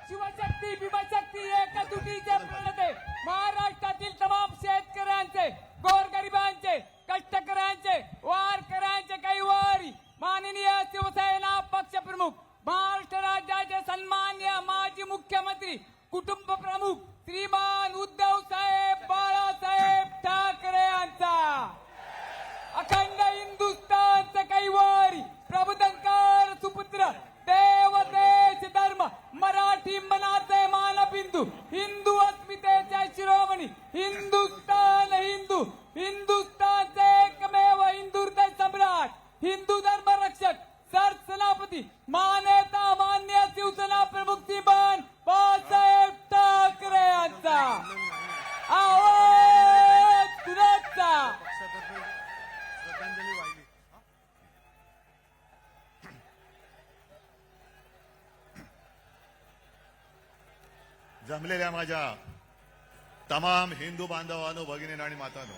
शिवशक्ती भीमशक्ती एकजुटीचे प्रणेते महाराष्ट्रातील तमाम शेतकऱ्यांचे, गोरगरिबांचे, कष्टकऱ्यांचे, वारकऱ्यांचे कैवारी माननीय शिवसेना पक्षप्रमुख, महाराष्ट्र राज्याचे सन्मान्य माजी मुख्यमंत्री, कुटुंब प्रमुख श्रीमान उद्धव साहेब बाळासाहेब ठाकरे यांचा अखंड हिंदुस्थानचे कैवारी प्रबोधनकार सुपुत्र, देव देश धर्म मराठी मनाचे मानबिंदू, हिंदू अस्मितेचे शिरोमणी, हिंदुस्थान हिंदू, हिंदुस्थानचे एकमेव हिंदू हृदय सम्राट, हिंदू धर्म रक्षक, सरसेनापती, मान्यता मान्य शिवसेना प्रमुख श्रीमान बाळासाहेब ठाकरे यांचा आवाज सुरक्षा. श्रद्धांजली वाहिली. जमलेल्या माझ्या तमाम हिंदू बांधवांनो, भगिनी आणि मातांनो,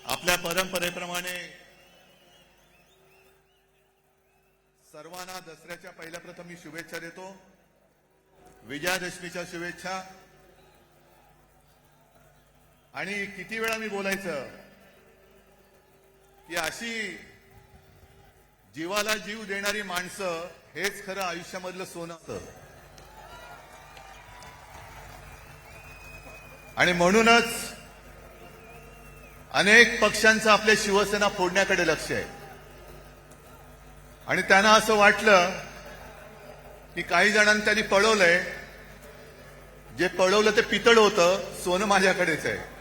आपल्या परंपरेप्रमाणे सर्वांना दसऱ्याच्या पहिल्या प्रथम मी शुभेच्छा देतो. विजयादशमीच्या शुभेच्छा. आणि किती वेळा मी बोलायचं की अशी जीवाला जीव देणारी माणसं हेच खरं आयुष्यामधलं सोनं असतं. आणि म्हणूनच अनेक पक्षांचं आपल्या शिवसेना फोडण्याकडे लक्ष आहे. आणि त्यांना असं वाटलं की काही जणांनी त्यांनी पळवलंय, जे पळवलं ते पितळ होतं, सोनं माझ्याकडेच आहे.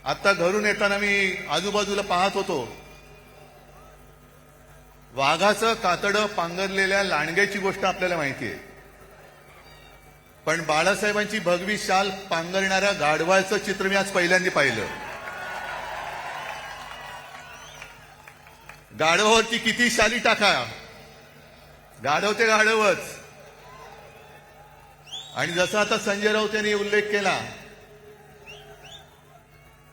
आता घरून येताना मी आजूबाजूला पाहत होतो, वाघाचं कातडं पांघरलेल्या लांडग्याची गोष्ट आपल्याला माहिती आहे, पण बाळासाहेबांची भगवी शाल पांघरणाऱ्या गाढवाचं चित्र मी आज पहिल्यांदा पाहिलं. गाढवावरती किती शाली टाका, गाढव ते गाढवच. आणि जसा आता संजय राऊत यांनी उल्लेख केला,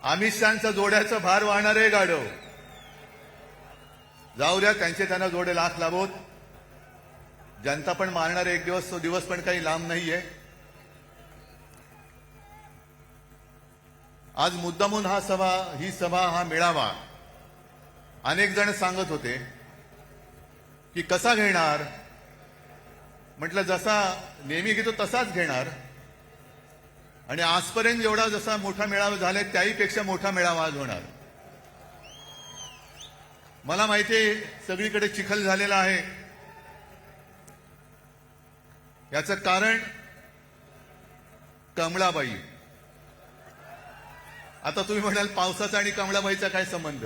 अमित शहाचा जोड्याचा भार वाहणारे गाढव जाऊ द्या, त्यांना जोडे लाख लाभोत. जनता पण मारणारे एक दिवस, तो दिवस पण काही लांब नाहीये. आज मुद्दामून ही सभा हा मेळावा अनेक जण सांगत होते की कसा घेणार. म्हटलं जसा नेहमी घेतो तसाच घेणार. आणि आजपर्यंत जेवढा जसा मोठा मेळावा झालाय त्याहीपेक्षा मोठा मेळावा आज होणार. मला माहितीये सगळीकडे चिखल झालेला आहे. याचं कारण कमळाबाई. आता तुम्ही म्हणाल पावसाचा आणि कमळाबाईचा काय संबंध.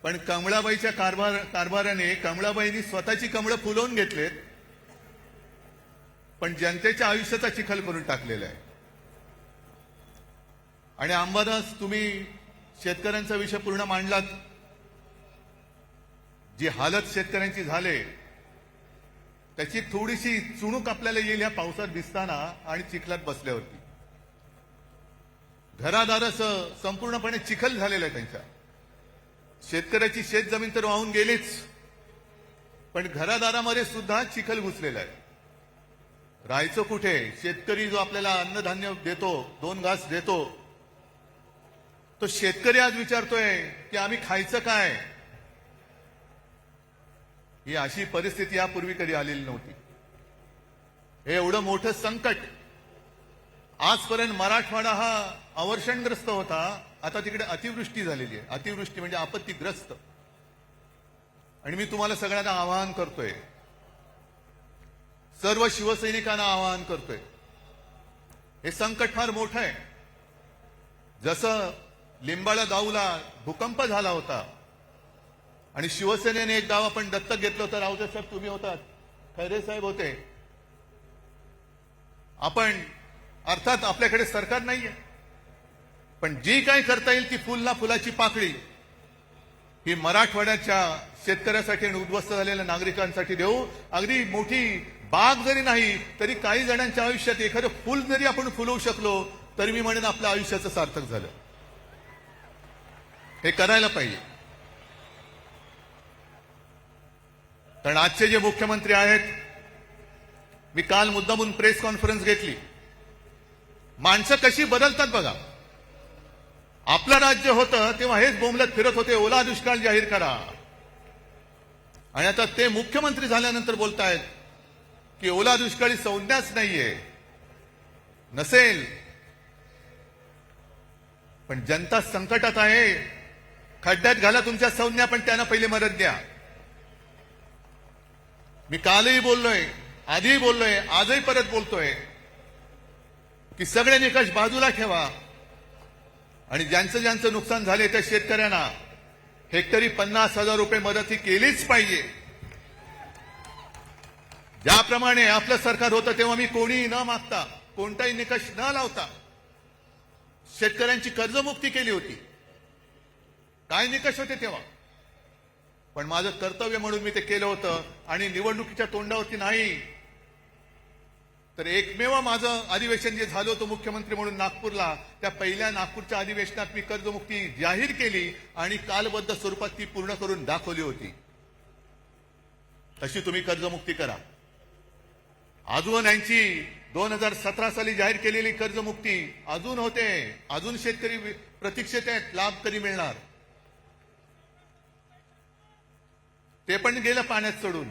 पण कमळाबाईच्या कारभाराने कमळाबाईंनी स्वतःची कमळं फुलवून घेतलेत, पण जनतेच्या आयुष्याचा चिखल करून टाकलेला आहे. आणि अंबादास, तुम्ही शेतकऱ्यांचा विषय पूर्ण मांडलात. जी हालत शेतकऱ्यांची झाले त्याची थोडीशी चुणूक आपल्याला येईल या पावसात दिसताना आणि चिखलात बसल्यावरती. घरादाराचं संपूर्णपणे चिखल झालेलं आहे त्यांच्या. शेतकऱ्याची शेतजमीन तर वाहून गेलीच, पण घरादारामध्ये सुद्धा चिखल घुसलेला आहे. राहायचं कुठे. शेतकरी जो आपल्याला अन्नधान्य देतो, 2 घास देतो, तो शेतकरी आज विचारतोय की आम्ही खायचं काय. ही अशी परिस्थिती यापूर्वी कधी आलेली नव्हती. हे एवढं मोठं संकट. आजपर्यंत मराठवाडा हा अवर्षणग्रस्त होता, आता तिकडे अतिवृष्टी झालेली आहे. अतिवृष्टी म्हणजे आपत्तीग्रस्त. आणि मी तुम्हाला सगळ्यांना आवाहन करतोय, सर्व शिवसैनिकांना आवाहन करतोय, हे संकट फार मोठं आहे. जसं लिंबाळा गावला भूकंप झाला होता आणि शिवसेनेने एक गाव आपण दत्तक घेतलं होतं. रावते साहेब तुम्ही होतात, खैरे साहेब होते. आपण अर्थात आपल्याकडे सरकार नाहीये, पण जी काय करता येईल ती फुलना फुलाची पाकळी ही मराठवाड्याच्या शेतकऱ्यासाठी आणि उद्ध्वस्त झालेल्या नागरिकांसाठी देऊ. अगदी मोठी बाग जरी नाही तरी काही जणांच्या आयुष्यात एखादं फुल जरी आपण फुलवू शकलो तरी मी म्हणेन आपल्या आयुष्याचं सार्थक झालं. हे करायला पाहिजे. कारण आजचे जे मुख्यमंत्री आहेत, मी काल मुद्दामून प्रेस कॉन्फरन्स घेतली. माणसं कशी बदलतात बघा. आपलं राज्य होतं तेव्हा हेच बोंबलत फिरत होते, ओला दुष्काळ जाहीर करा. आणि आता ते मुख्यमंत्री झाल्यानंतर बोलतायत की ओला दुष्काळी संज्ञाच नाहीये. नसेल, पण जनता संकटात आहे. खड्ड्यात घाला तुमच्या संज्ञा, पण त्यांना पहिले मदत द्या. मी कालही बोललोय, आधीही बोललोय, आजही परत बोलतोय की सगळे निकष बाजूला ठेवा आणि ज्यांचं ज्यांचं नुकसान झाले त्या शेतकऱ्यांना हेक्टरी 50,000 रुपये मदत ही केलीच पाहिजे. ज्याप्रमाणे आपलं सरकार होतं तेव्हा मी कोणीही न मागता, कोणताही निकष न लावता शेतकऱ्यांची कर्जमुक्ती केली होती. काय निकष होते तेव्हा, पण माझं कर्तव्य म्हणून मी ते केलं होतं. आणि निवडणुकीच्या तोंडावरती नाही, तर एकमेव माझं अधिवेशन जे झालं होतं मुख्यमंत्री म्हणून नागपूरला, त्या पहिल्या नागपूरच्या अधिवेशनात मी कर्जमुक्ती जाहीर केली आणि कालबद्ध स्वरूपात ती पूर्ण करून दाखवली होती. तशी तुम्ही कर्जमुक्ती करा. अजून यांची 2017 साली जाहीर केलेली कर्जमुक्ती अजून होते. अजून शेतकरी प्रतीक्षेत आहेत, लाभ कधी मिळणार. ते पण गेलं पाण्यात सोडून.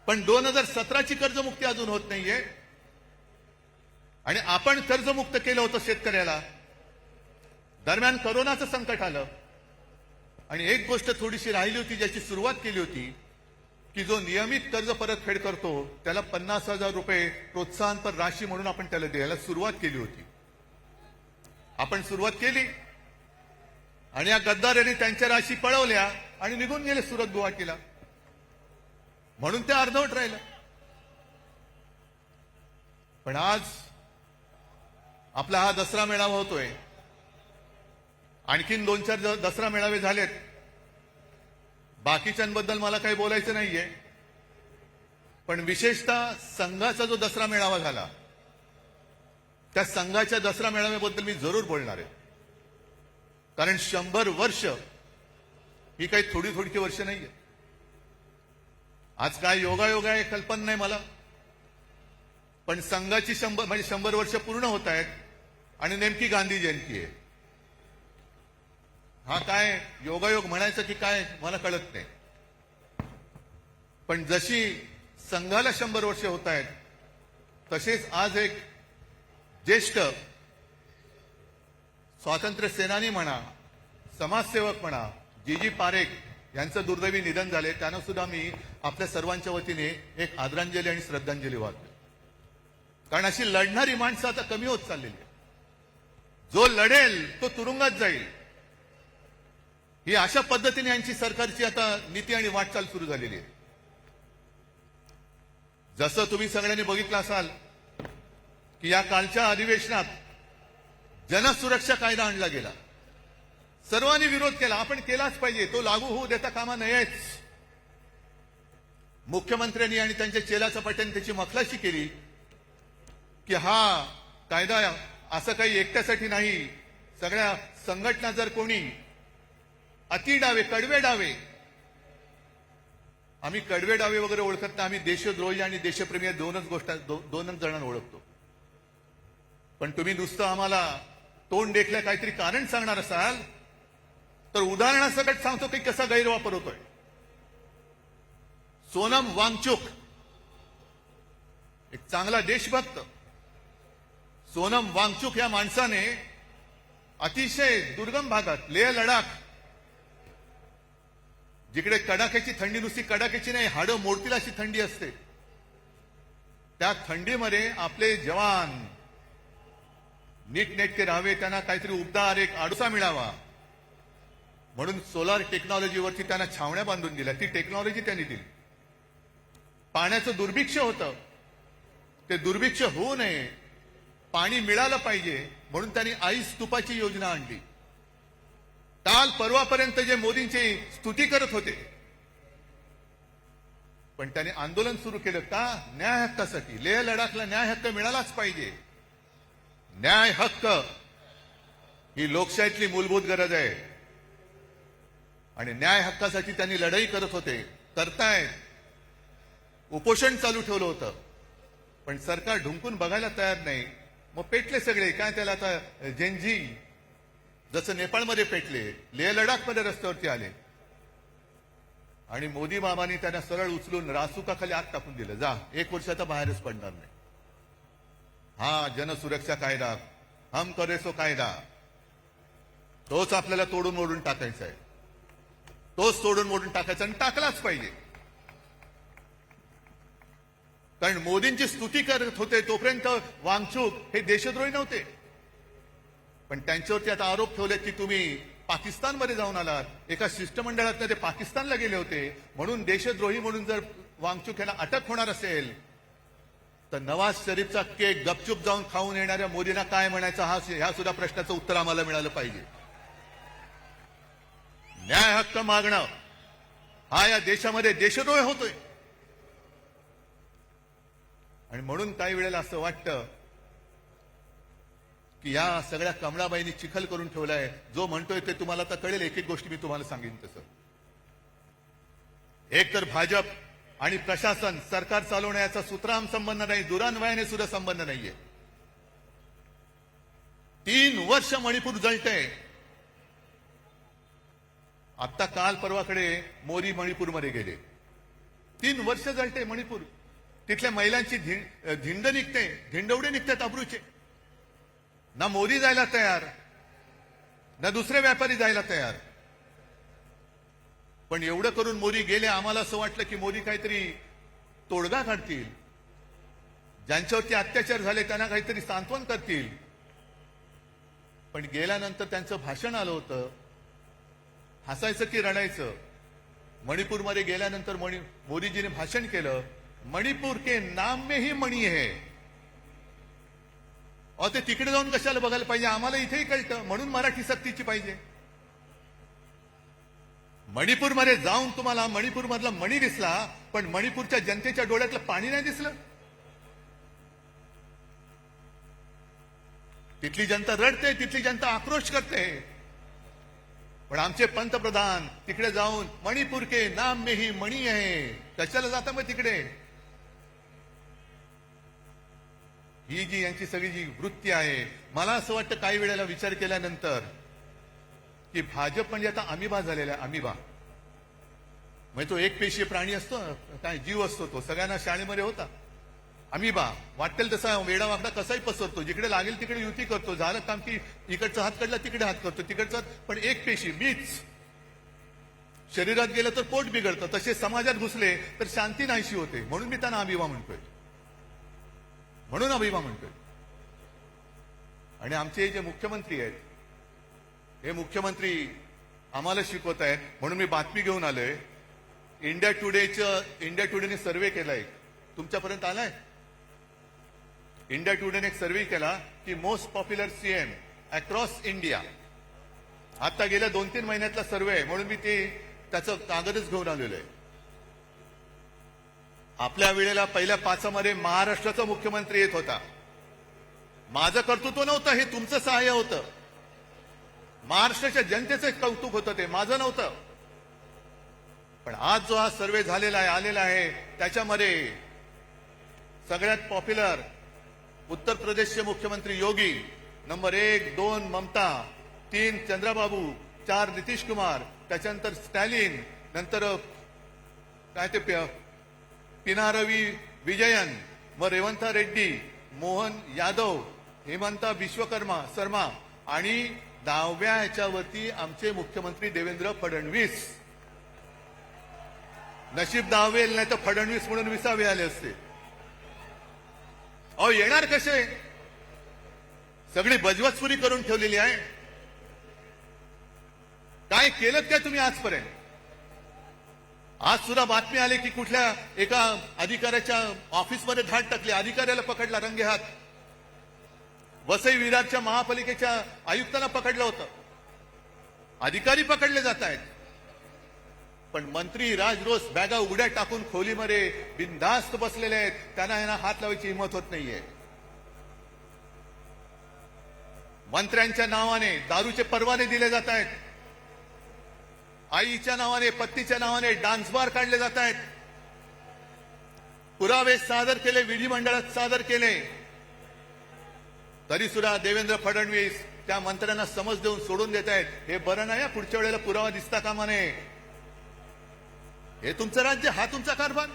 पण 2017ची कर्जमुक्ती अजून होत नाहीये. आणि आपण कर्जमुक्त केलं होतं शेतकऱ्याला. दरम्यान कोरोनाचं संकट आलं आणि एक गोष्ट थोडीशी राहिली होती, ज्याची सुरुवात केली होती की जो नियमित कर्ज परतफेड करतो त्याला 50,000 रुपये प्रोत्साहनपर राशी म्हणून आपण त्याला द्यायला सुरुवात केली होती. आपण सुरुवात केली आणि या गद्दारांनी त्यांच्या राशी पळवल्या आणि निघून गेले सुरत गुवाहाटीला. म्हणून ते अर्धवट राहिलं. पण आज आपला हा दसरा मेळावा होतोय. आणखीन 2-4 दसरा मेळावे झालेत. बाकीच्यांबद्दल मला काही बोलायचं नाहीये, पण विशेषतः संघाचा जो दसरा मेळावा झाला त्या संघाच्या दसरा मेळाव्याबद्दल मी जरूर बोलणार आहे. कारण 100 वर्ष ही काही थोडी थोडीची वर्ष नाहीये. आज काय योगायोग आहे कल्पना नाही मला, पण संघाची 100 वर्ष पूर्ण होत आहेत आणि नेमकी गांधी जयंती आहे. हा काय योगायोग म्हणायचं की काय मला कळत नाही. पण जशी संघाला 100 वर्ष होत आहेत, तसेच आज एक ज्येष्ठ स्वातंत्र्य सेनानी म्हणा, समाजसेवक म्हणा, जी पारेख यांचं दुर्दैवी निधन झाले. त्यांना सुद्धा मी आपल्या सर्वांच्या वतीने एक आदरांजली आणि श्रद्धांजली वाहतो. कारण अशी लढणारी माणसं आता कमी होत चाललेली आहे. जो लढेल तो तुरुंगात जाईल, ही अशा पद्धतीने यांची सरकारची आता नीती आणि वाटचाल सुरू झालेली आहे. जसं तुम्ही सगळ्यांनी बघितलं असाल की या कालच्या अधिवेशनात जनसुरक्षा कायदा आणला गेला. सर्वांनी विरोध केला. आपण केलाच पाहिजे, तो लागू होऊ देता कामा नयेच. मुख्यमंत्र्यांनी आणि त्यांच्या चेला चपाट्यांनी त्याची मखलाशी केली की हा कायदा असं काही एकट्यासाठी नाही. सगळ्या संघटना जर कोणी अति डावे, कडवे डावे, आम्ही कडवे डावे वगैरे ओळखत नाही, आम्ही देशद्रोही आणि देशप्रेमी या दोनच जणांना ओळखतो. पण तुम्ही नुसतं आम्हाला तोंड देखल्या काहीतरी कारण सांगणार असाल तर उदाहरणासकट सांगतो की कसा गैरवापर होतोय. सोनम वांगचुक, एक चांगला देशभक्त सोनम वांगचुक या माणसाने अतिशय दुर्गम भागात, लेह लडाख, जिकडे कडाक्याची थंडी, नुसती कडाक्याची नाही, हाडं मोडतील अशी थंडी असते, त्या थंडीमध्ये आपले जवान नीटनेटके राहावे, त्यांना काहीतरी उबदार एक आडसा मिळावा म्हणून सोलार टेक्नॉलॉजीवरती त्यांना छावण्या बांधून दिल्या. ती टेक्नॉलॉजी त्यांनी दिली. पाण्याचं दुर्भिक्ष होतं, ते दुर्भिक्ष होऊ नये, पाणी मिळालं पाहिजे म्हणून त्यांनी आईस तुपाची योजना आणली. काल परवापर्यंत जे मोदींची स्तुती करत होते, पण त्यांनी आंदोलन सुरू केलं का? न्याय हक्कासाठी. लेह लडाखला न्याय हक्क मिळालाच पाहिजे. न्याय हक्क ही लोकशाहीतली मूलभूत गरज आहे आणि न्याय हक्कासाठी त्यांनी लढाई करत होते, करतायत. उपोषण चालू ठेवलं होतं, पण सरकार ढुंकून बघायला तयार नाही. मग पेटले सगळे. काय त्याला आता जेनजी जसं नेपाळमध्ये पेटले, लेह लडाखमध्ये रस्त्यावरती आले आणि मोदी बाबांनी त्यांना सरळ उचलून रासुकाखाली आत टाकून दिलं. जा, 1 वर्षाचा बाहेरच पडणार नाही. हा जनसुरक्षा कायदा, हम करे सो कायदा, तोच आपल्याला तोडून मोडून टाकायचा आहे. तोच तोडून मोडून टाकायचा आणि टाकलाच पाहिजे. कारण मोदींची स्तुती करत होते तोपर्यंत वांगचूक हे देशद्रोही नव्हते, पण त्यांच्यावरती आता आरोप ठेवले की तुम्ही पाकिस्तानमध्ये जाऊन आलात, एका शिष्टमंडळात ते पाकिस्तानला गेले होते, म्हणून देशद्रोही म्हणून जर वांगचूक यांना अटक होणार असेल तर नवाज शरीफचा केक गपचूप जाऊन खाऊन येणाऱ्या मोदींना काय म्हणायचं, ह्या सुद्धा प्रश्नाचं उत्तर आम्हाला मिळालं पाहिजे. न्याय हक्क मागणं हा या देशामध्ये देशद्रोह होतोय. आणि म्हणून काही वेळेला असं वाटतं की या सगळ्या कमळाबाईंनी चिखल करून ठेवलाय. जो म्हणतोय ते तुम्हाला आता कळेल. एक एक गोष्टी मी तुम्हाला सांगेन तसं. एक तर भाजप आणि प्रशासन, सरकार चालवण्याचा सूत्राम संबंध नाही, दुरान्वयाने सुद्धा संबंध नाहीये. 3 वर्ष मणिपूर जळतंय. आता काल परवाकडे मोदी मणिपूरमध्ये गेले. 3 वर्ष जळते मणिपूर. तिथल्या महिलांची धिंड निघते, धिंडवडे निघतात अब्रूचे. ना मोदी जायला तयार, ना दुसरे व्यापारी जायला तयार. पण एवढं करून मोदी गेले. आम्हाला असं वाटलं की मोदी काहीतरी तोडगा काढतील, ज्यांच्यावरती अत्याचार झाले त्यांना काहीतरी सांत्वन करतील. पण गेल्यानंतर त्यांचं भाषण आलं होतं. हसायचं की रडायचं. मणिपूरमध्ये गेल्यानंतर मोदीजीने भाषण केलं, मणिपूर के नाम में ही मणी है. ते तिकडे जाऊन कशाला बघायला पाहिजे, आम्हाला इथेही कळतं, म्हणून मराठी सक्तीची पाहिजे. मणिपूरमध्ये जाऊन तुम्हाला मणिपूरमधला मणी दिसला, पण मणिपूरच्या जनतेच्या डोळ्यातलं पाणी नाही दिसलं. तिथली जनता रडते, तिथली जनता आक्रोश करते. पण आमचे पंतप्रधान तिकडे जाऊन मणिपूर के नाम में ही मणी आहे. कशाला जाता मग तिकडे? ही जी यांची सगळी जी वृत्ती आहे, मला असं वाटतं काही वेळेला विचार केल्यानंतर की भाजप म्हणजे आता अमिबा झालेला आहे. अमिबा म्हणजे तो एक पेशीय प्राणी असतो, काय जीव असतो, तो सगळ्यांना शाळेमध्ये होता. अमिबा वाटेल तसा वेडा वाकडा कसाही पसरतो, जिकडे लागेल तिकडे युती करतो. झालं काम की इकडचा हात काढला तिकडे हात करतो, तिकडचा. पण एक पेशी मीच शरीरात गेलं तर पोट बिघडतं. तसे समाजात घुसले तर शांती नाहीशी होते. म्हणून मी त्यांना अमिबा म्हणतोय, म्हणून अभिमा म्हणतोय. आणि आमचे जे मुख्यमंत्री आहेत, हे मुख्यमंत्री आम्हाला शिकवत आहेत. म्हणून मी बातमी घेऊन आलोय. इंडिया टुडेने सर्व्हे केलाय, तुमच्यापर्यंत आलाय. इंडिया टुडेने एक सर्व्हे केला की most popular CM across India. आता गेल्या 2-3 महिन्यातला सर्व्हे आहे, म्हणून मी त्याचं कागदच घेऊन आलेलो आहे. आपल्या वेळेला पहिल्या 5 मध्ये महाराष्ट्राचा मुख्यमंत्री येत होता. माझं कर्तृत्व नव्हतं, हे तुमचं सहाय्य होतं. महाराष्ट्राच्या जनतेचं कौतुक होतं, ते माझं नव्हतं. पण आज जो हा सर्व्हे झालेला आहे, आलेला आहे, त्याच्यामध्ये सगळ्यात पॉप्युलर उत्तर प्रदेशचे मुख्यमंत्री योगी, नंबर 1, 2 ममता, 3 चंद्रबाबू, 4 नितीश कुमार, त्याच्यानंतर स्टॅलिन, नंतर काय ते पिनारवी विजयन, मग रेवंत रेड्डी, मोहन यादव, हेमंता विश्वकर्मा शर्मा आणि 10व्या ह्याच्यावरती आमचे मुख्यमंत्री देवेंद्र फडणवीस. नशीब 10वे नाही तर फडणवीस म्हणून 20वे आले असते. अहो येणार कसे? सगळी बजवतपुरी करून ठेवलेली आहे. काय केलं काय तुम्ही आजपर्यंत? आज सुद्धा बातमी आली की कुठल्या एका अधिकाऱ्याच्या ऑफिसमध्ये धाड टाकली, अधिकाऱ्याला पकडला रंगेहात. वसई विरारच्या महापालिकेच्या आयुक्तांना पकडलं होतं. अधिकारी पकडले जात आहेत, पण मंत्री राजरोस बॅगा उघड्या टाकून खोलीमध्ये बिनधास्त बसलेले आहेत. त्यांना हात लावायची हिंमत होत नाहीये. मंत्र्यांच्या नावाने दारूचे परवाने दिले जात आहेत, आईच्या नावाने पत्नीच्या नावाने डान्स बार काढले जात आहेत, पुरावे सादर केले, विधिमंडळात सादर केले, तरी सुद्धा देवेंद्र फडणवीस त्या मंत्र्यांना समज देऊन सोडून देत आहेत. हे बरं नाही, पुढच्या वेळेला पुरावा दिसता कामा नये. हे तुमचं राज्य, हा तुमचा कारभार.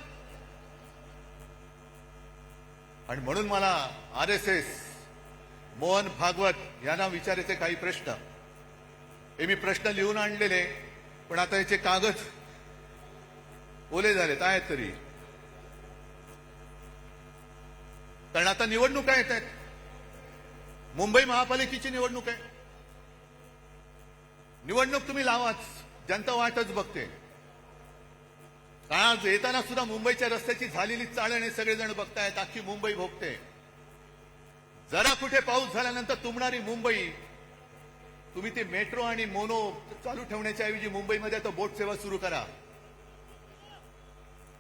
आणि म्हणून मला आरएसएस, मोहन भागवत यांना विचारायचे काही प्रश्न. हे मी प्रश्न लिहून आणलेले, पण आता याचे कागद ओले झालेत आहेत तरी, कारण आता निवडणुका येत आहेत. मुंबई महापालिकेची निवडणूक आहे. निवडणूक तुम्ही लावाच, जनता वाटच बघते. आज येताना सुद्धा मुंबईच्या रस्त्याची झालेली चाळण हे सगळेजण बघतायत, अख्खी मुंबई भोगते. जरा कुठे पाऊस झाल्यानंतर तुंबणारी मुंबई, तुम्ही ते मेट्रो आणि मोनो चालू ठेवण्याच्या ऐवजी मुंबईमध्ये आता बोट सेवा सुरू करा.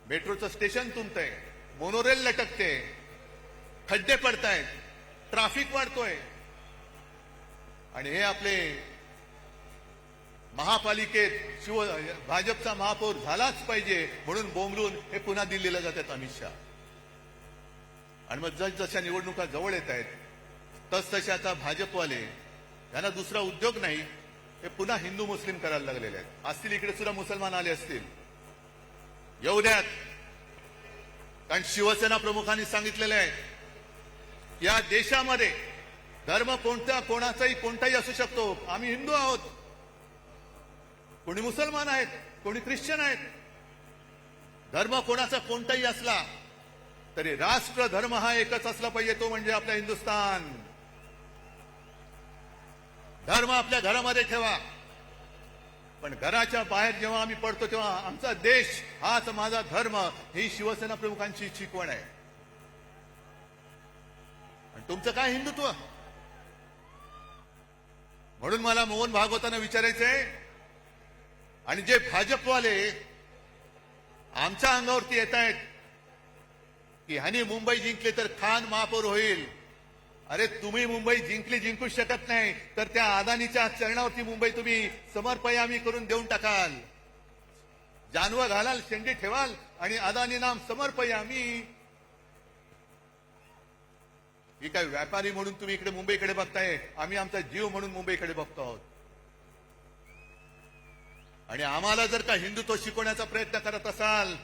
मेट्रोचं स्टेशन तुंबतंय, मोनोरेल लटकते, खड्डे पडतायत, ट्रॅफिक वाढतोय. आणि हे आपले महापालिकेत भाजपचा महापौर झालाच पाहिजे म्हणून बोंबलून हे पुन्हा दिल्लीला जातात अमित शहा. आणि मग जसजशा निवडणुका जवळ येत आहेत तसतसे आता भाजपवाले यांना दुसरा उद्योग नाही, हे पुन्हा हिंदू मुस्लिम करायला लागलेले आहेत. असतील इकडे सुद्धा मुसलमान आले असतील, येऊ द्यात. कारण शिवसेना प्रमुखांनी सांगितलेलं आहे, या देशामध्ये धर्म कोणाचाही कोणताही असू शकतो. आम्ही हिंदू आहोत, कोणी मुसलमान आहेत, कोणी ख्रिश्चन आहेत. धर्म कोणाचा कोणताही असला तरी राष्ट्र धर्म हा एकच असला पाहिजे, तो म्हणजे आपला हिंदुस्थान. धर्म आपल्या घरामध्ये ठेवा, पण घराच्या बाहेर जेव्हा आम्ही पडतो तेव्हा आमचा देश हाच माझा धर्म, ही शिवसेना प्रमुखांची शिकवण आहे. तुमचं काय हिंदुत्व? म्हणून मला मोहन भागवतांना विचारायचंय, आणि जे भाजपवाले आमच्या अंगावरती येत आहेत की ह्यानी मुंबई जिंकले तर खान महापौर होईल. अरे तुम्ही मुंबई जिंकू शकत नाही तर त्या अदानीच्या चरणावरती मुंबई तुम्ही समर्पयामी करून देऊन टाकाल. जानवं घालाल, शेंडी ठेवाल आणि अदानी नाम समर्पयामी. ही काय व्यापारी म्हणून तुम्ही इकडे मुंबईकडे बघताय, आम्ही आमचा जीव म्हणून मुंबईकडे बघतो आहोत. आणि आम्हाला जर का हिंदुत्व शिकवण्याचा प्रयत्न करत असाल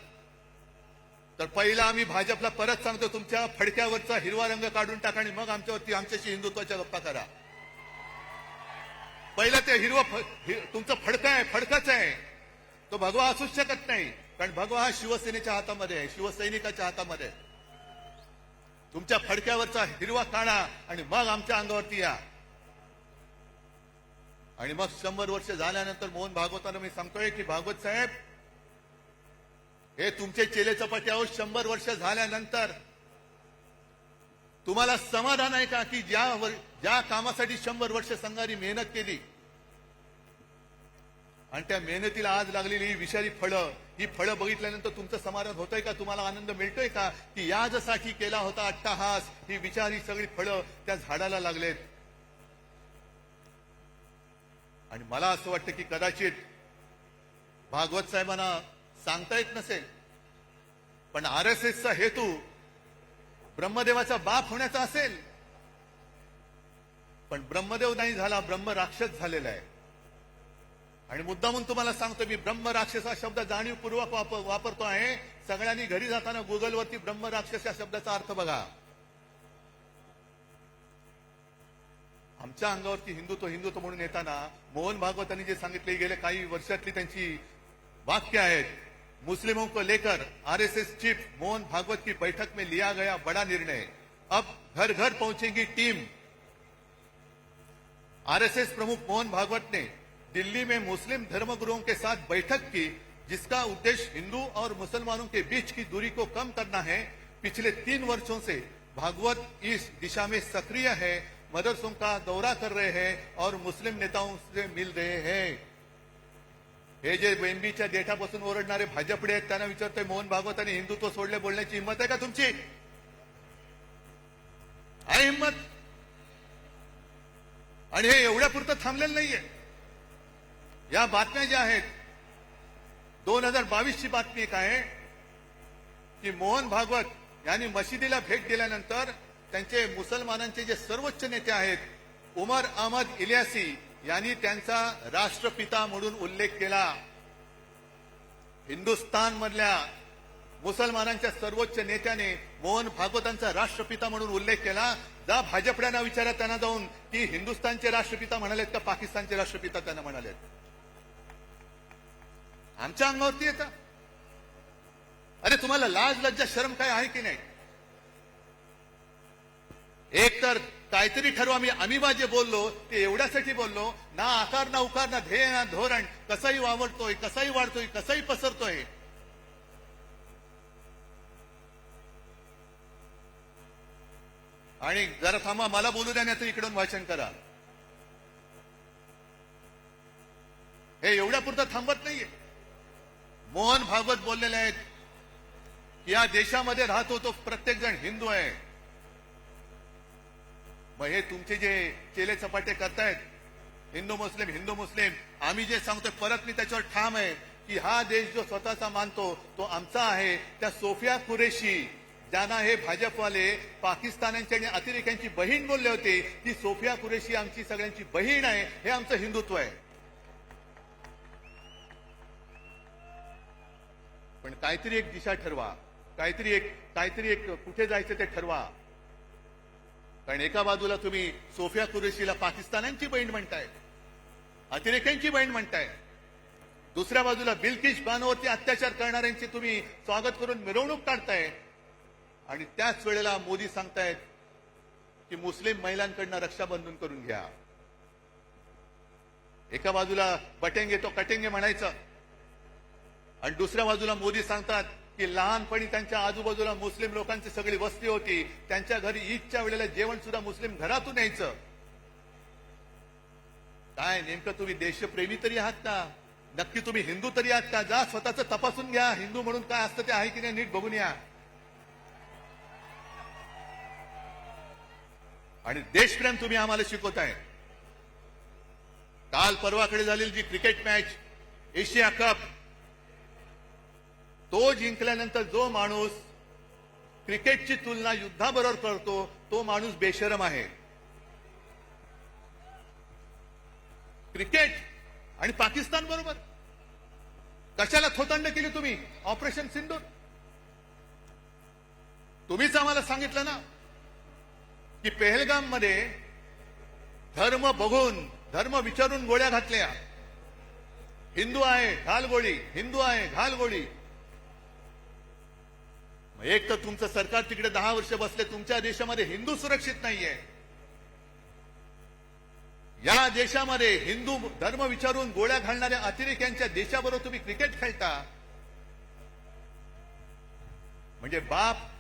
तर पहिला आम्ही भाजपला परत सांगतो, तुमच्या फडक्यावरचा हिरवा रंग काढून टाका आणि मग आमच्याशी हिंदुत्वाच्या गप्पा करा. पहिलं ते तुमचं फडकं आहे, फडकच आहे, तो भगवा असूच शकत नाही. कारण भगवा हा शिवसेनेच्या हातामध्ये आहे, शिवसैनिकाच्या हातामध्ये आहे. तुमच्या फडक्यावरचा हिरवा काढा आणि मग आमच्या अंगावरती या. आणि मग 100 वर्ष झाल्यानंतर मोहन भागवतांना मी सांगतोय की भागवत साहेब, हे तुमचे चेले चपाटे आहोत. 100 वर्ष झाल्यानंतर तुम्हाला समाधान आहे का की ज्या कामासाठी 100 वर्ष संघाने मेहनत केली आणि त्या मेहनतीला आज लागलेली ही विषारी फळं, ही फळं बघितल्यानंतर तुमचं समाधान होतंय का? तुम्हाला आनंद मिळतोय का की याजसाठी केला होता अट्टहास, ही विचारी सगळी फळं त्या झाडाला लागलेत? आणि मला असं वाटतं की कदाचित भागवत साहेबांना सांगता येत नसेल, पण आरएसएसचा हेतू ब्रह्मदेवाचा बाप होण्याचा असेल. पण ब्रह्मदेव नाही झाला, ब्रह्म राक्षस झालेला आहे. आणि मुद्दामून तुम्हाला सांगतो, मी ब्रह्म राक्षस हा शब्द जाणीवपूर्वक वापरतो आहे. सगळ्यांनी घरी जाताना गुगलवरती ब्रह्म राक्षस या शब्दाचा अर्थ बघा. आमच्या अंगावरती हिंदुत्व म्हणून येताना मोहन भागवतांनी जे सांगितले, गेले काही वर्षातली त्यांची वाक्य आहेत. मुस्लिमों को लेकर आरएसएस चीफ मोहन भागवत की बैठक में लिया गया बड़ा निर्णय, अब घर घर पहुंचेगी टीम. आरएसएस प्रमुख मोहन भागवत ने दिल्ली में मुस्लिम धर्मगुरुओं के साथ बैठक की, जिसका उद्देश्य हिंदू और मुसलमानों के बीच की दूरी को कम करना है. पिछले 3 वर्षों से भागवत इस दिशा में सक्रिय है, मदरसों का दौरा कर रहे हैं और मुस्लिम नेताओं से मिल रहे हैं. हे जे एमबीच्या डेटापासून ओरडणारे भाजपडे आहेत त्यांना विचारतोय, मोहन भागवतांनी हिंदुत्व सोडले बोलण्याची हिंमत आहे का तुमची? आहे हिंमत? आणि हे एवढ्यापुरतं थांबलेलं नाहीये. या बातम्या ज्या आहेत, 2022 ची बातमी एक आहे की मोहन भागवत यांनी मशिदीला भेट दिल्यानंतर त्यांचे मुसलमानांचे जे सर्वोच्च नेते आहेत उमर अहमद इलियासी यांनी त्यांचा राष्ट्रपिता म्हणून उल्लेख केला. हिंदुस्थान मधल्या मुसलमानांच्या सर्वोच्च नेत्याने मोहन भागवतांचा राष्ट्रपिता म्हणून उल्लेख केला. जा भाजपड्यांना विचारा त्यांना जाऊन की हिंदुस्थानचे राष्ट्रपिता म्हणालेत का पाकिस्तानचे राष्ट्रपिता त्यांना म्हणालेत. आमच्या अंगावरती येतं. अरे तुम्हाला लाज लज्जा शरम काय आहे की नाही? एक तर काहीतरी ठरवा. आम्ही जे बोललो ते एवढ्यासाठी बोललो ना आकार ना उकार ना ध्येय ना धोरण, कसाही वावरतोय, कसाही वाढतोय, कसाही पसरतोय. आणि जरा थांबा, मला बोलू द्या नाही तर इकडून भाषण करा. हे एवढ्यापुरतं थांबत नाहीये. मोहन भागवत बोललेले आहेत की या देशामध्ये राहतो तो प्रत्येक जण हिंदू आहे. मग हे तुमचे जे चेले चपाटे करतायत हिंदू मुस्लिम, आम्ही जे सांगतोय परत मी त्याच्यावर ठाम आहे की हा देश जो स्वतःचा मानतो तो आमचा आहे. त्या सोफिया कुरेशी ज्यांना हे भाजपवाले पाकिस्तान्यांची आणि अतिरेक्यांची बहीण बोलले होते, ती सोफिया कुरेशी आमची सगळ्यांची बहीण आहे. हे आमचं हिंदुत्व आहे. पण काहीतरी एक दिशा ठरवा, काहीतरी एक कुठे जायचं ते ठरवा. कारण एका बाजूला तुम्ही सोफिया कुरेशीला पाकिस्तानांची बहीण म्हणताय, अतिरेक्यांची बहीण म्हणताय. दुसऱ्या बाजूला बिल्किश बानोवरती अत्याचार करणाऱ्यांची तुम्ही स्वागत करून मिरवणूक काढताय. आणि त्याच वेळेला मोदी सांगतायत की मुस्लिम महिलांकडनं रक्षाबंधन करून घ्या. एका बाजूला बटेंगे तो कटेंगे म्हणायचं आणि दुसऱ्या बाजूला मोदी सांगतात की लहानपणी त्यांच्या आजूबाजूला मुस्लिम लोकांची सगळी वस्ती होती, त्यांच्या घरी ईदच्या वेळेला जेवण सुद्धा मुस्लिम घरातून यायचं. काय नेमकं तुम्ही देशप्रेमी तरी आहात का? नक्की तुम्ही हिंदू तरी आहात का? जा स्वतःच तपासून घ्या. हिंदू म्हणून काय असतं ते आहे की नाही नीट बघून या. आणि देशप्रेम तुम्ही आम्हाला शिकवताय. काल परवाकडे झालेली जी क्रिकेट मॅच एशिया कप, तो जिंकल्यानंतर जो माणूस क्रिकेटची तुलना युद्धाबरोबर करतो तो माणूस बेशरम आहे. क्रिकेट आणि पाकिस्तान बरोबर कशाला थोतांड केली तुम्ही? ऑपरेशन सिंधूर तुम्हीच आम्हाला सांगितलं ना की पेहलगाम मध्ये धर्म बघून, धर्म विचारून गोळ्या घातल्या. हिंदू आहे घाल गोळी, हिंदू आहे घाल गोळी. एक तर तुमचं सरकार तिकडे 10 वर्ष बसले, तुमच्या देशामध्ये हिंदू सुरक्षित नाहीये. या देशामध्ये हिंदू धर्म विचारून गोळ्या घालणाऱ्या अतिरेक्यांच्या देशाबरोबर तुम्ही क्रिकेट खेळता. म्हणजे बाप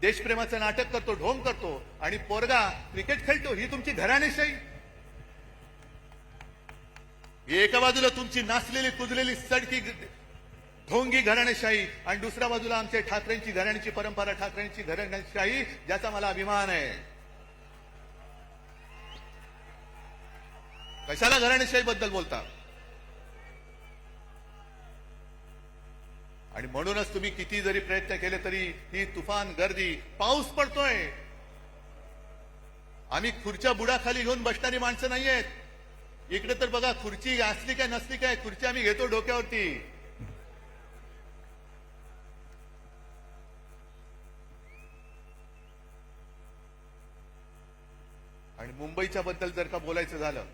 देशप्रेमाचं नाटक करतो, ढोंग करतो आणि पोरगा क्रिकेट खेळतो. ही तुमची घराणेशाही. एका बाजूला तुमची नाचलेली कुजलेली सडकी ढोंगी घराणेशाही आणि दुसऱ्या बाजूला आमच्या ठाकरेंची घराण्याची परंपरा, ठाकरेंची घराणेशाही, ज्याचा मला अभिमान आहे. कशाला घराणेशाही बद्दल बोलता? आणि म्हणूनच तुम्ही किती जरी प्रयत्न केले तरी ही तुफान गर्दी, पाऊस पडतोय. आम्ही खुर्च्या बुडाखाली घेऊन बसणारी माणसं नाहीयेत. इकडे तर बघा, खुर्ची असली काय नसली काय, खुर्ची आम्ही घेतो डोक्यावरती. आणि मुंबईच्या बद्दल जर का बोलायचं झालं,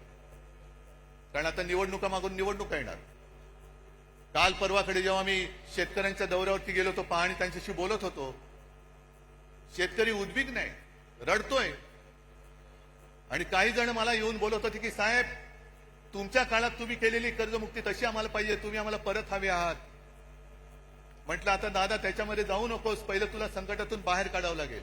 कारण आता निवडणुका मागून निवडणुका येणार. काल परवाकडे जेव्हा मी शेतकऱ्यांच्या दौऱ्यावरती गेलो होतो, पाहणी त्यांच्याशी बोलत होतो, शेतकरी उद्विग्न आहे, रडतोय. आणि काही जण मला येऊन बोलत होते की साहेब, तुमच्या काळात तुम्ही केलेली कर्जमुक्ती तशी आम्हाला पाहिजे, तुम्ही आम्हाला परत हवे आहात. म्हटलं आता दादा त्याच्यामध्ये जाऊ नकोस, पहिलं तुला संकटातून बाहेर काढावं लागेल.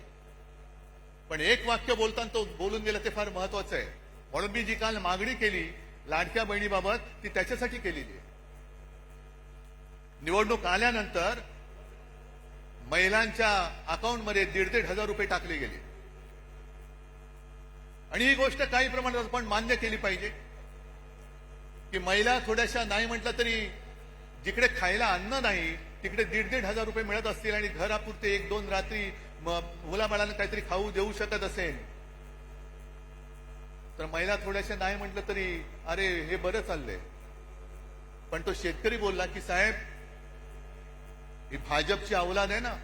पण एक वाक्य बोलताना तो बोलून गेलं ते फार महत्वाचं आहे. म्हणून मी जी काल मागणी केली लाडक्या बहिणीबाबत, ती त्याच्यासाठी केलेली आहे. निवडणूक आल्यानंतर महिलांच्या अकाउंटमध्ये 1,500 रुपये टाकले गेले. आणि ही गोष्ट काही प्रमाणात आपण मान्य केली पाहिजे की महिला थोड्याशा नाही म्हटलं तरी जिकडे खायला अन्न नाही तिकडे 1,500 रुपये मिळत असतील आणि घरापुरते 1-2 रात्री मुलाबाळांना काहीतरी खाऊ देऊ शकत असेल तर महिला थोड्याशा नाही म्हटलं तरी अरे हे बरं चाललंय. पण तो शेतकरी बोलला की साहेब ही भाजपची अवलाद आहे ना,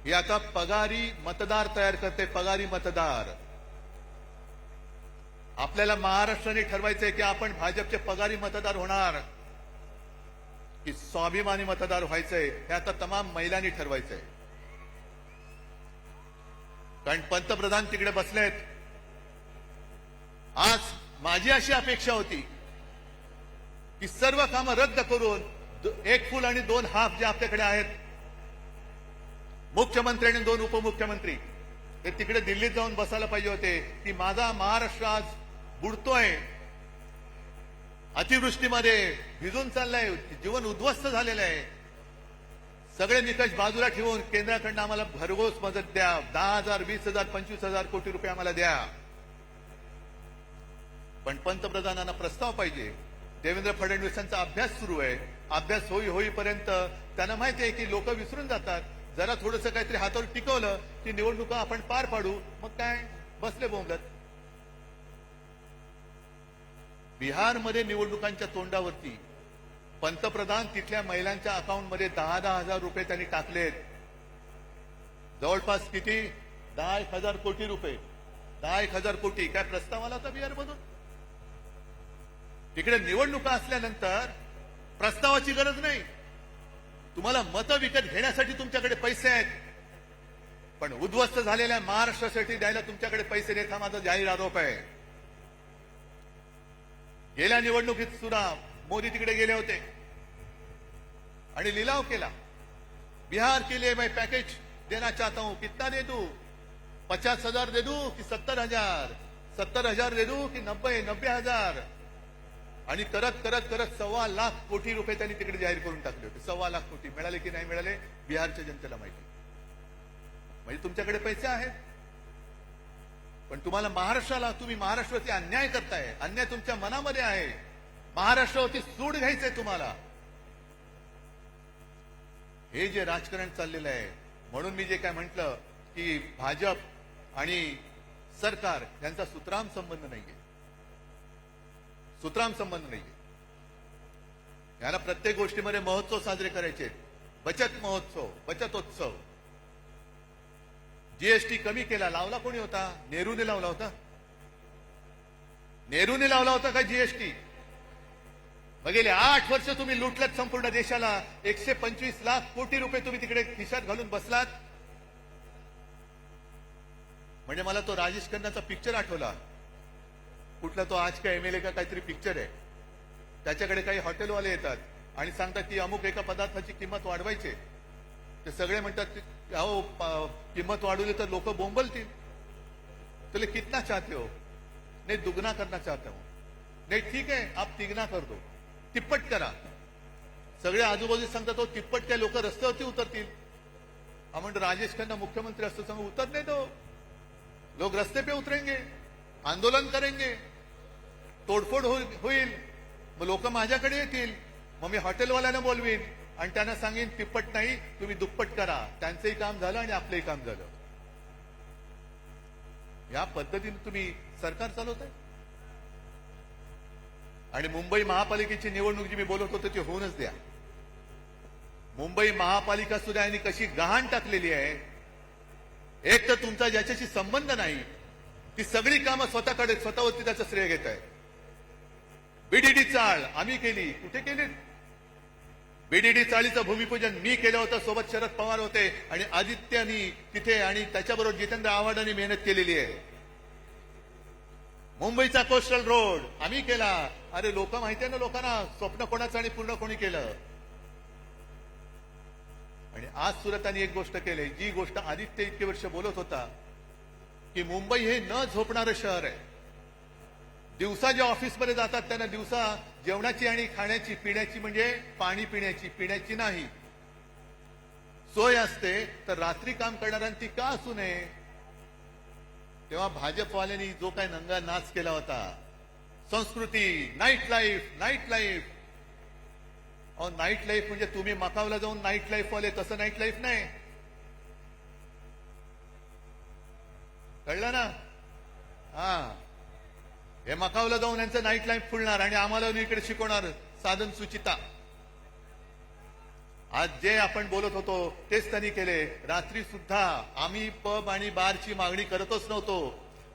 ही आता पगारी मतदार तयार करते. पगारी मतदार. आपल्याला महाराष्ट्राने ठरवायचंय की आपण भाजपचे पगारी मतदार होणार की स्वाभिमानी मतदार व्हायचंय, हे आता तमाम महिलांनी ठरवायचंय. कारण पंतप्रधान तिकडे बसलेत. आज माझी अशी अपेक्षा होती की सर्व कामं रद्द करून 1 फुल आणि 2 हाफ जे आपल्याकडे आहेत, मुख्यमंत्री आणि 2 उपमुख्यमंत्री, ते तिकडे दिल्लीत जाऊन बसायला पाहिजे होते की माझा महाराष्ट्र आज बुडतोय, अतिवृष्टीमध्ये भिजून चाललाय, जीवन उद्ध्वस्त झालेलं आहे. सगळे निकष बाजूला ठेवून केंद्राकडनं आम्हाला भरघोस मदत द्या. 10,000, 20,000, 25,000 कोटी रुपये आम्हाला द्या. पण पंतप्रधानांना प्रस्ताव पाहिजे. देवेंद्र फडणवीसांचा अभ्यास सुरू आहे. अभ्यास होईपर्यंत त्यांना माहिती आहे की लोक विसरून जातात. जरा थोडंसं काहीतरी हातावर टिकवलं की निवडणुका आपण पार पाडू, मग काय बसले बोंबलत. बिहारमध्ये निवडणुकांच्या तोंडावरती पंतप्रधान तिथल्या महिलांच्या अकाउंटमध्ये 10,000 रुपये त्यांनी टाकलेत. जवळपास किती? 10,000 कोटी रुपये. 10,000 कोटी. काय प्रस्ताव आला होता बिहारमधून? तिकडे निवडणुका असल्यानंतर प्रस्तावाची गरज नाही. तुम्हाला मतं विकत घेण्यासाठी तुमच्याकडे पैसे आहेत, पण उद्ध्वस्त झालेल्या महाराष्ट्रासाठी द्यायला तुमच्याकडे पैसे नाहीत. हा माझा जाहीर आरोप आहे. गेल्या निवडणुकीत सुद्धा मोदी तिकडे गेले होते आणि लिलाव केला. बिहार के लिए मैं पैकेज देना चाहता हूं, कितना दे दूं? 50,000 दे दूं की 70,000? 70,000 दे दूं की 90,000? आणि करत करत करत 1.25 लाख कोटी रुपये त्यांनी तिकडे जाहीर करून टाकले होते. 1.25 लाख कोटी मिळाले की नाही मिळाले बिहारच्या जनतेला माहिती. म्हणजे तुमच्याकडे पैसे आहेत, पण तुम्हाला महाराष्ट्राला, तुम्ही महाराष्ट्रावरती अन्याय करताय. अन्याय तुमच्या मनामध्ये आहे. महाराष्ट्रावरती सूड घ्यायचंय तुम्हाला. हे जे राजकारण चाललेलं आहे, म्हणून मी जे काय म्हटलं की भाजप आणि सरकार यांचा सुतराम संबंध नाहीये. सुतराम संबंध नाहीये. याला प्रत्येक गोष्टीमध्ये महोत्सव साजरे करायचे. बचत महोत्सव, बचतोत्सव. जीएसटी कमी केला, लावला कोणी होता? नेहरूने लावला होता. नेहरूने लावला होता का जीएसटी? मग गेले 8 वर्ष तुम्ही लुटलात संपूर्ण देशाला. 125 लाख कोटी रुपये तुम्ही तिकडे खिशात घालून बसलात. म्हणजे मला तो राजेश खन्नाचा पिक्चर आठवला. कुठला तो आज का एमएलए का काहीतरी पिक्चर आहे. त्याच्याकडे काही हॉटेलवाले येतात आणि सांगतात की अमुक एका पदार्थाची किंमत वाढवायची. ते सगळे म्हणतात अहो किंमत वाढवली तर लोक बोंबलतील. तुला कितना चाहते हो? नहीं दुगना करना चाहता हूं. नहीं ठीक है आप तिगना कर दो, तिप्पट करा. सगळे आजूबाजू सांगतात हो तिप्पट काय लोक रस्त्यावरती उतरतील. हा म्हणतो राजेश खन्ना मुख्यमंत्री असतो सांगू उतरने दो. लोग रस्ते पे उतरेंगे, आंदोलन करेंगे, तोडफोड होईल. मग लोक माझ्याकडे येतील. मग मी हॉटेलवाल्यांना बोलवीन आणि त्यांना सांगेन तिप्पट नाही तुम्ही दुप्पट करा. त्यांचंही काम झालं आणि आपलंही काम झालं. या पद्धतीने तुम्ही सरकार चालवताय. आणि मुंबई महापालिकेची निवडणूक जी मी बोलत होतो ती होऊनच द्या. मुंबई महापालिका सुद्धा यांनी कशी गहाण टाकलेली आहे. एक तर तुमचा ज्याच्याशी संबंध नाही ती सगळी कामं स्वतःकडे, स्वतःवरती त्याचं श्रेय घेत आहे. बीडीडी चाळ आम्ही केली. कुठे केली? बीडीडी चाळीचं भूमिपूजन मी केलं होतं. सोबत शरद पवार होते आणि आदित्यनी तिथे आणि त्याच्याबरोबर जितेंद्र आव्हाडांनी मेहनत केलेली आहे. मुंबईचा कोस्टल रोड आम्ही केला. अरे लोक माहिती आहे ना लोकांना स्वप्न कोणाचं आणि पूर्ण कोणी केलं. आणि आज सुरतांनी एक गोष्ट केली, जी गोष्ट आदित्य इतके वर्ष बोलत होता की मुंबई हे न झोपणारं शहर आहे. दिवसा जे ऑफिसमध्ये जातात त्यांना दिवसा जेवणाची आणि खाण्याची, पिण्याची म्हणजे पाणी पिण्याची नाही सोय असते, तर रात्री काम करणाऱ्यांची का असू नये? तेव्हा भाजपवाल्यांनी जो काय नंगा नाच केला होता, संस्कृती, नाईट लाईफ, नाईट लाईफ. अहो, नाईट लाईफ म्हणजे तुम्ही मकावला जाऊन नाईट लाईफ वाले, तसं नाईट लाईफ नाही. कळलं ना? हा, हे मकावला जाऊन यांचं नाईट लाईफ फुलणार आणि आम्हाला इकडे शिकवणार साधन सुचिता. आज जे आपण बोलत होतो तेच त्यांनी केले. रात्री सुद्धा आम्ही पब आणि बारची मागणी करतच नव्हतो.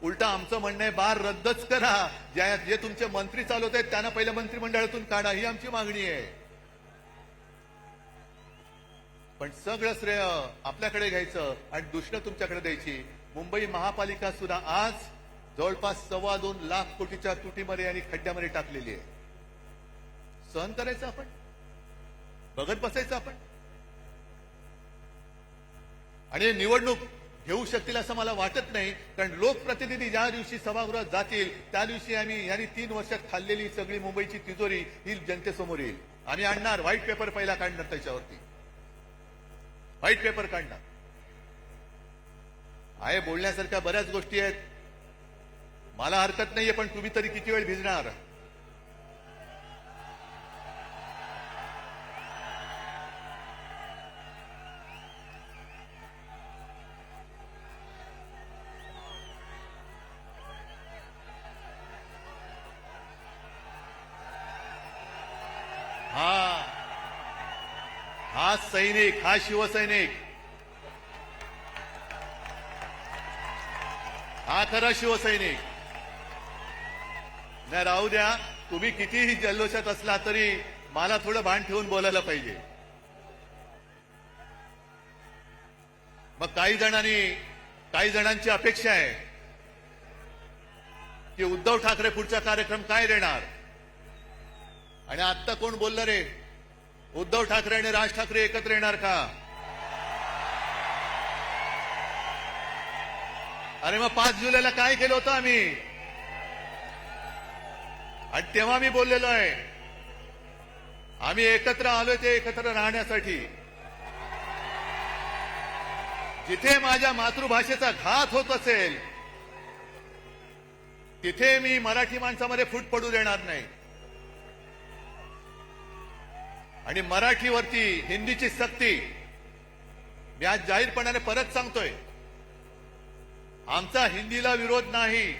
उलटा आमचं म्हणणं आहे बार रद्दच करा. जे तुमचे मंत्री चालवत आहेत त्यांना पहिल्या मंत्रिमंडळातून काढा, ही आमची मागणी आहे. पण सगळं श्रेय आपल्याकडे घ्यायचं आणि दुसरं तुमच्याकडे द्यायची. मुंबई महापालिका सुद्धा आज जवळपास 2.25 लाख कोटीच्या तुटीमध्ये आणि खड्ड्यामध्ये टाकलेली आहे. सहन करायचं आपण, बघत बसायचं आपण. आणि निवडणूक घेऊ शकतील असं मला वाटत नाही, कारण लोकप्रतिनिधी ज्या दिवशी सभागृहात जातील त्या दिवशी यांनी 3 वर्षात खाल्लेली सगळी मुंबईची तिजोरी ही जनतेसमोर येईल. आम्ही आणणार व्हाईट पेपर, पहिला काढणार, त्याच्यावरती व्हाईट पेपर काढणार आहे. बोलण्यासारख्या बऱ्याच गोष्टी आहेत, मला हरकत नाहीये, पण तुम्ही तरी किती वेळ भिजणार? हा सैनिक, हा शिवसैनिक, हा खरा शिवसैनिक. नाही राहू द्या, तुम्ही कितीही जल्लोषात असला तरी मला थोडं भान ठेवून बोलायला पाहिजे. मग काही जणांची अपेक्षा आहे की उद्धव ठाकरे पुढचा कार्यक्रम काय देणार. आणि आत्ता कोण बोललं रे, उद्धव ठाकरे आणि राज ठाकरे एकत्र येणार का? अरे मग 5 जुलैला काय केलं होतं आम्ही? आणि तेव्हा मी बोललेलो आहे, आम्ही एकत्र आलोय ते एकत्र राहण्यासाठी. जिथे माझ्या मातृभाषेचा घात होत असेल तिथे मी मराठी माणसामध्ये फूट पडू देणार नाही. आणि मराठीवरती हिंदीची सक्ती मी आज जाहीरपणाने परत सांगतोय. आमचा हिंदीला विरोध नाही,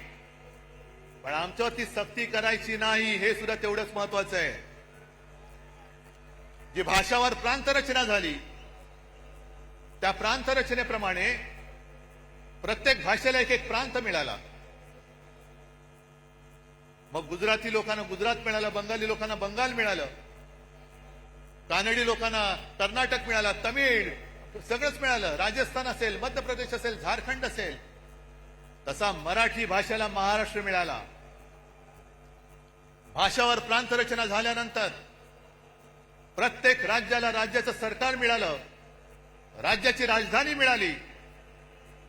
पण आमच्यावरती सक्ती करायची नाही, हे सुद्धा तेवढंच महत्वाचं आहे. जी भाषावर प्रांतरचना झाली त्या प्रांतरचनेप्रमाणे प्रत्येक भाषेला एक प्रांत मिळाला. मग गुजराती लोकांना गुजरात मिळालं, बंगाली लोकांना बंगाल मिळालं, कानडी लोकांना कर्नाटक मिळाला, तमिळ सगळंच मिळालं, राजस्थान असेल, मध्य प्रदेश असेल, झारखंड असेल. तसा मराठी भाषेला महाराष्ट्र मिळाला. भाषावर प्रांतरचना झाल्यानंतर प्रत्येक राज्याला राज्याचं सरकार मिळालं, राज्याची राजधानी मिळाली.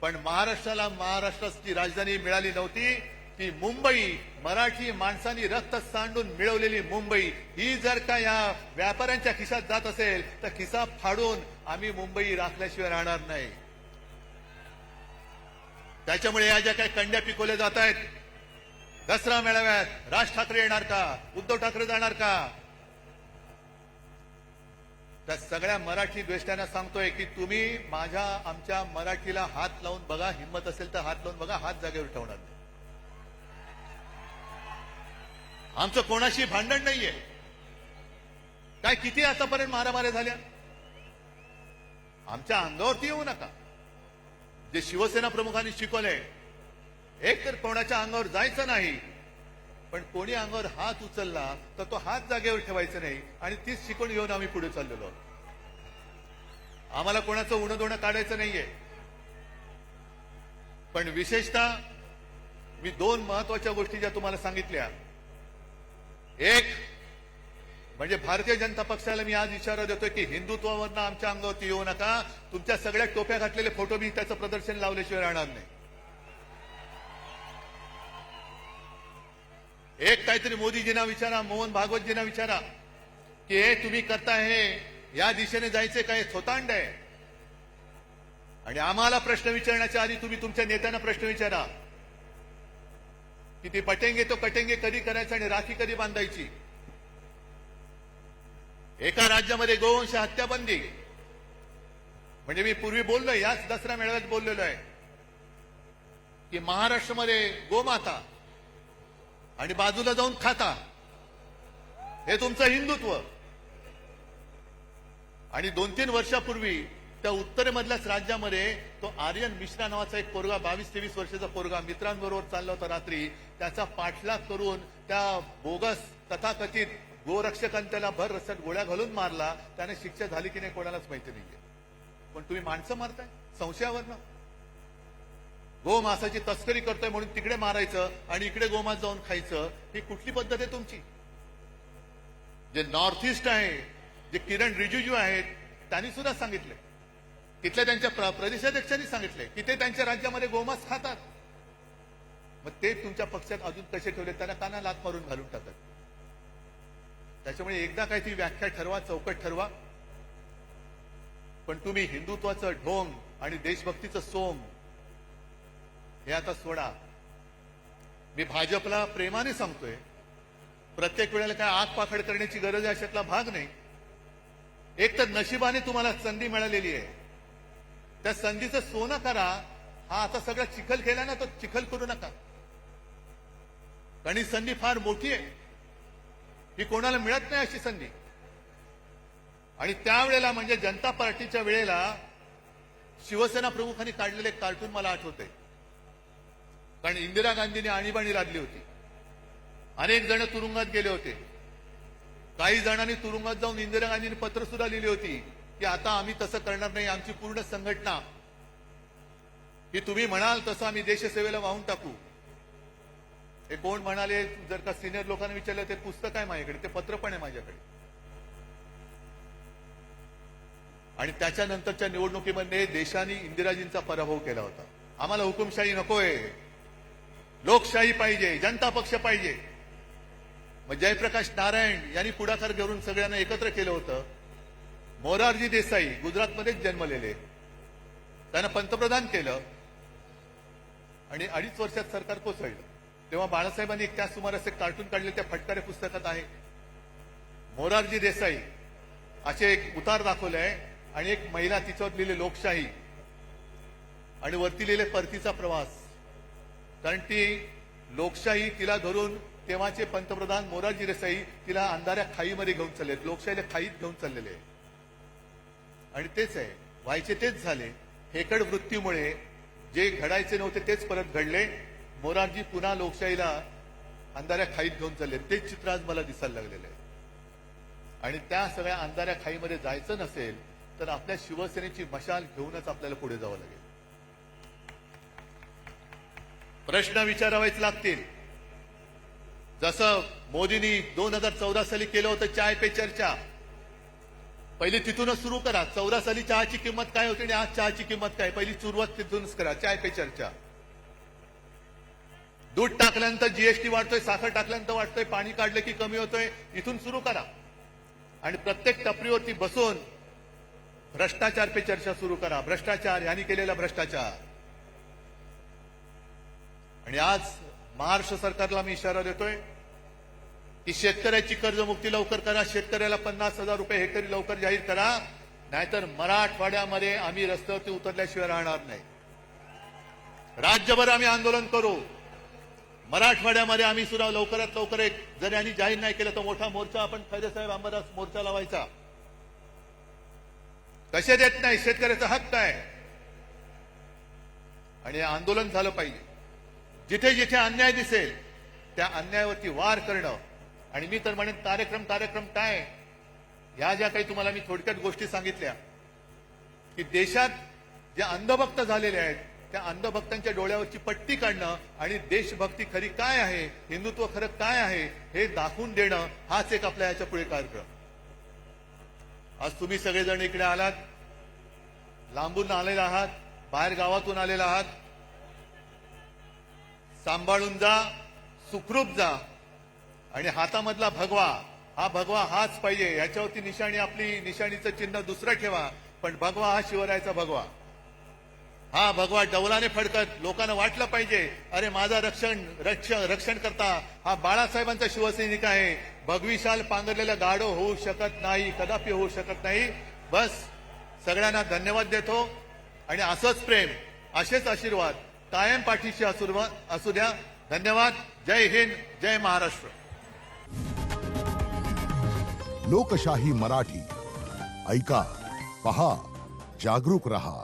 पण महाराष्ट्राला महाराष्ट्राची राजधानी मिळाली नव्हती. ती मुंबई, मराठी माणसांनी रक्त सांडून मिळवलेली मुंबई, ही जर का या व्यापाऱ्यांच्या खिशात जात असेल तर खिसा फाडून आम्ही मुंबई राखल्याशिवाय राहणार नाही. त्याच्यामुळे या ज्या काही कंड्या पिकवल्या जात आहेत, दसरा मेळाव्यात राज ठाकरे येणार का, उद्धव ठाकरे जाणार का, त्या सगळ्या मराठी द्वेष्टांना सांगतोय की तुम्ही आमच्या मराठीला हात लावून बघा, हिंमत असेल तर हात लावून बघा, हात जागेवर ठेवणार नाही. आमचं कोणाशी भांडण नाहीये. काय किती आतापर्यंत मारामाऱ्या झाल्या, आमच्या अंगावरती येऊ नका. जे शिवसेना प्रमुखांनी शिकवलंय, एक तर कोणाच्या अंगावर जायचं नाही, पण कोणी अंगावर हात उचलला तर तो हात जागेवर ठेवायचा नाही. आणि तीच शिकवण घेऊन आम्ही पुढे चाललेलो. आम्हाला कोणाचं उणं काढायचं नाहीये. पण विशेषतः मी 2 महत्वाच्या गोष्टी ज्या तुम्हाला सांगितल्या, एक म्हणजे भारतीय जनता पक्षाला मी आज इशारा देतोय की हिंदुत्वावरनं आमच्या अंगावरती येऊ नका. तुमच्या सगळ्या टोप्या घातलेले फोटो मी त्याचं प्रदर्शन लावल्याशिवाय राहणार नाही. एक काहीतरी मोदीजींना विचारा, मोहन भागवतजींना विचारा की हे तुम्ही करताय हे या दिशेने जायचे काय थोतांड आहे. आणि आम्हाला प्रश्न विचारण्याच्या आधी तुम्ही तुमच्या नेत्यांना प्रश्न विचारा की ती पटेंगे तो कटेंगे कधी करायचं आणि राखी कधी बांधायची. एका राज्यामध्ये गोवंश हत्या बंदी. म्हणजे मी पूर्वी बोललोय, याच दसरा मेळाव्यात बोललेलो आहे की महाराष्ट्रामध्ये गोमाता आणि बाजूला जाऊन खाता, हे तुमचं हिंदुत्व. आणि 2-3 वर्षापूर्वी त्या उत्तरेमधल्याच राज्यामध्ये तो आर्यन मिश्रा नावाचा एक पोरगा, 22-23 वर्षाचा पोरगा मित्रांबरोबर चालला होता रात्री. त्याचा पाठलाग करून त्या बोगस तथाकथित गोरक्षकांनी त्याला भर रस्त्यात गोळ्या घालून मारला. त्याने शिक्षा झाली की नाही कोणालाच माहिती नाहीये. पण तुम्ही माणसं मारताय संशयावरनं. गोमांसाची तस्करी करतोय म्हणून तिकडे मारायचं आणि इकडे गोमांस जाऊन खायचं. ही कुठली पद्धत आहे तुमची? जे नॉर्थ ईस्ट आहे, जे किरण रिजिजू आहेत, त्यांनी सुद्धा सांगितले, तिथल्या त्यांच्या प्रदेशाध्यक्षांनी सांगितले की ते त्यांच्या राज्यामध्ये गोमांस खातात. मग ते तुमच्या पक्षात अजून कसे ठेवले? त्यांना काना लात मारून घालून टाकत. त्याच्यामुळे एकदा काय ती व्याख्या ठरवा, चौकट ठरवा. पण तुम्ही हिंदुत्वाचं ढोंग आणि देशभक्तीचं सोंग हे आता सोडा. मी भाजपला प्रेमाने सांगतोय, प्रत्येक वेळेला काय आग पाखड करण्याची गरज आहे अशातला भाग नाही. एक तर नशिबाने तुम्हाला संधी मिळालेली आहे, त्या संधीचं सोनं करा. हा आता सगळा चिखल केला ना, तो चिखल करू नका. कारण ही संधी फार मोठी आहे, ही कोणाला मिळत नाही अशी संधी. आणि त्यावेळेला म्हणजे जनता पार्टीच्या वेळेला शिवसेना प्रमुखांनी काढलेले कार्टून मला आठवते. कारण इंदिरा गांधींनी आणीबाणी लादली होती, अनेक जण तुरुंगात गेले होते. काही जणांनी तुरुंगात जाऊन इंदिरा गांधींनी पत्र सुद्धा लिहिली होती की आता आम्ही तसं करणार नाही, आमची पूर्ण संघटना की तुम्ही म्हणाल तसं आम्ही देशसेवेला वाहून टाकू. हे कोण म्हणाले? जर का सिनियर लोकांना विचारलं, ते पुस्तक आहे माझ्याकडे, ते पत्र पण आहे माझ्याकडे. आणि त्याच्यानंतरच्या निवडणुकीमध्ये देशाने इंदिराजींचा पराभव केला होता. आम्हाला हुकुमशाही नकोय, लोकशाही पाहिजे, जनता पक्ष पाहिजे. मग जयप्रकाश नारायण यांनी पुढाकार घेऊन सगळ्यांना एकत्र केलं होतं. मोरारजी देसाई गुजरातमध्येच जन्मलेले, त्यांना पंतप्रधान केलं आणि 2.5 वर्षात सरकार कोसळलं. तेव्हा बाळासाहेबांनी त्या सुमारास एक कार्टून काढले, त्या फटकारे पुस्तकात आहे. मोरारजी देसाई असे एक उतार दाखवले आहे आणि एक महिला, तिच्यावर लिहिले लोकशाही आणि वरती लिहिले परतीचा प्रवास. कारण ती लोकशाही तिला धरून तेव्हाचे पंतप्रधान मोरारजी देसाई तिला अंधाऱ्या खाईमध्ये घेऊन चालले, लोकशाहीला खाईत घेऊन चाललेले. आणि तेच आहे, व्हायचे तेच झाले. हेकड वृत्तीमुळे जे घडायचे नव्हते तेच परत घडले. मोरारजी पुन्हा लोकशाहीला अंधाऱ्या खाईत घेऊन चालले. तेच चित्र आज मला दिसायला लागलेलं आहे. आणि त्या सगळ्या अंधाऱ्या खाईमध्ये जायचं नसेल तर आपल्या शिवसेनेची मशाल घेऊनच आपल्याला पुढे जावं लागेल. प्रश्न विचारावेच लागतील. जसं मोदींनी 2014 साली केलं होतं चाय पे चर्चा, पहिली तिथूनच सुरू करा. 14 साली चहाची किंमत काय होती आणि आज चहाची किंमत काय, पहिली सुरुवात तिथूनच करा. चाय पे चर्चा. दूध टाकल्यानंतर जीएसटी वाढतोय, साखर टाकल्यानंतर वाढतोय, पाणी काढलं की कमी होतोय, इथून सुरू करा. आणि प्रत्येक टपरीवरती बसून भ्रष्टाचार पे चर्चा सुरू करा. भ्रष्टाचार, यांनी केलेला भ्रष्टाचार. आणि आज महाराष्ट्र सरकारला मी इशारा देतोय की शेतकऱ्याची कर्जमुक्ती लवकर करा. शेतकऱ्याला 50,000 रुपये हेक्टरी लवकर जाहीर करा, नाहीतर मराठवाड्यामध्ये आम्ही रस्त्यावरती उतरल्याशिवाय राहणार नाही. राज्यभर आम्ही आंदोलन करू. मराठवाड्यामध्ये आम्ही सुद्धा लवकरात लवकर एक, जर यांनी जाहीर नाही केलं तर मोठा मोर्चा आपण खैरेसाहेब अंबादास मोर्चा लावायचा. कसे देत नाही, शेतकऱ्याचा हक्क आहे. आणि हे आंदोलन झालं पाहिजे. जिथे जिथे अन्याय दिसेल त्या अन्यायावरती वार करणं. आणि मी तर म्हणेन कार्यक्रम काय, ह्या ज्या काही तुम्हाला मी थोडक्यात गोष्टी सांगितल्या की देशात जे अंधभक्त झालेले आहेत त्या अंधभक्तांच्या डोळ्यावरची पट्टी काढणं आणि देशभक्ती खरी काय आहे, हिंदुत्व खरं काय आहे हे दाखवून देणं, हाच एक आपल्या याच्या पुढे कार्यक्रम. आज तुम्ही सगळेजण इकडे आलात, लांबून आलेला आहात, बाहेर गावातून आलेला आहात. सांभाळून जा, सुखरूप जा. आणि हातामधला भगवा, हा भगवा हाच पाहिजे. याच्यावरती निशाणी, आपली निशाणीचं चिन्ह दुसरं ठेवा, पण भगवा हा शिवरायाचा भगवा. हा भगवा डौलाने फडकत लोकांना वाटलं पाहिजे, अरे माझा रक्षण करता हा बाळासाहेबांचा शिवसैनिक आहे. भगवी शाल पांघरलेलं गाढव होऊ शकत नाही, कदापि होऊ शकत नाही. बस सगळ्यांना धन्यवाद देतो आणि असंच प्रेम, असेच आशीर्वाद कायम पाठीशी असू द्या. धन्यवाद. जय हिंद, जय महाराष्ट्र. लोकशाही मराठी ऐका, पहा, जागरूक रहा.